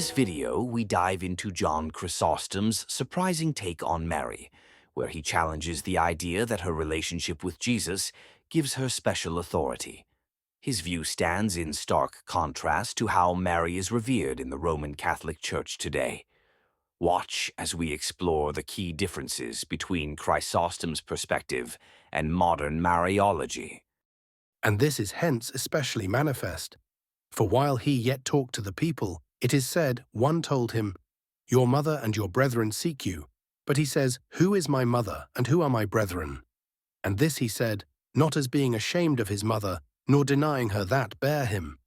this video, we dive into John Chrysostom's surprising take on Mary, where he challenges the idea that her relationship with Jesus gives her special authority. His view stands in stark contrast to how Mary is revered in the Roman Catholic Church today. Watch as we explore the key differences between Chrysostom's perspective and modern Mariology. And this is hence especially manifest. For while he yet talked to the people, it is said, one told him, "Your mother and your brethren seek you." But he says, "Who is my mother, and who are my brethren?" And this he said, not as being ashamed of his mother, nor denying her that bare him.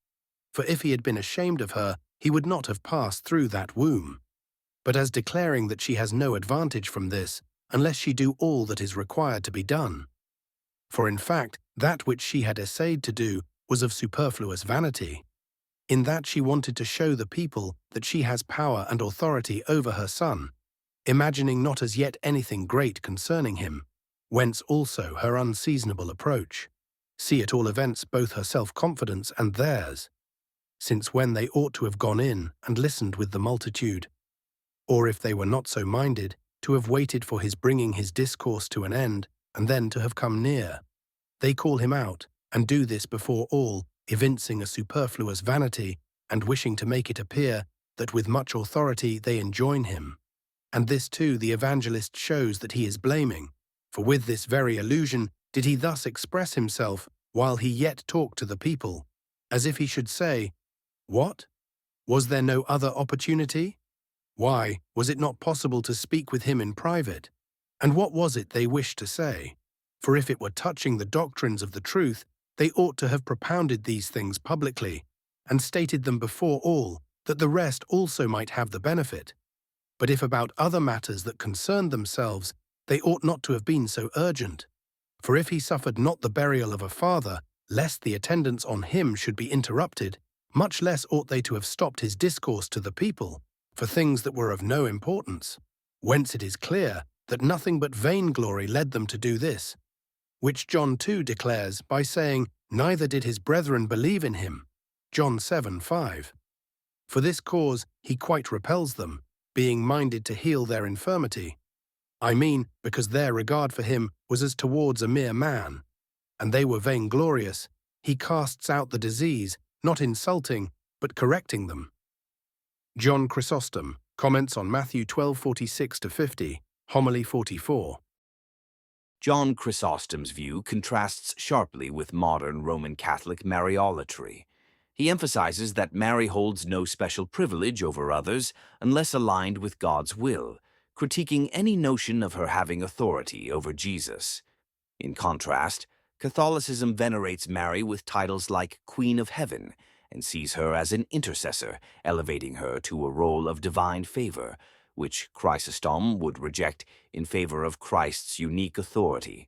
For if he had been ashamed of her, he would not have passed through that womb. But as declaring that she has no advantage from this, unless she do all that is required to be done. For in fact, that which she had essayed to do was of superfluous vanity, in that she wanted to show the people that she has power and authority over her son, imagining not as yet anything great concerning him, whence also her unseasonable approach. See at all events both her self-confidence and theirs, since when they ought to have gone in and listened with the multitude, or if they were not so minded, to have waited for his bringing his discourse to an end, and then to have come near. They call him out, and do this before all, evincing a superfluous vanity, and wishing to make it appear that with much authority they enjoin him. And this too the evangelist shows that he is blaming, for with this very allusion did he thus express himself while he yet talked to the people, as if he should say, "What? Was there no other opportunity? Why, was it not possible to speak with him in private? And what was it they wished to say? For if it were touching the doctrines of the truth, they ought to have propounded these things publicly, and stated them before all, that the rest also might have the benefit. But if about other matters that concerned themselves, they ought not to have been so urgent. For if he suffered not the burial of a father, lest the attendance on him should be interrupted, much less ought they to have stopped his discourse to the people, for things that were of no importance. Whence it is clear that nothing but vainglory led them to do this, which John too declares by saying, "Neither did his brethren believe in him." John 7:5. For this cause he quite repels them, being minded to heal their infirmity. I mean, because their regard for him was as towards a mere man, and they were vainglorious, he casts out the disease, not insulting, but correcting them. John Chrysostom comments on Matthew 12:46-50, homily 44. John Chrysostom's view contrasts sharply with modern Roman Catholic Mariolatry. He emphasizes that Mary holds no special privilege over others unless aligned with God's will, critiquing any notion of her having authority over Jesus. In contrast, Catholicism venerates Mary with titles like Queen of Heaven and sees her as an intercessor, elevating her to a role of divine favor, which Chrysostom would reject in favor of Christ's unique authority.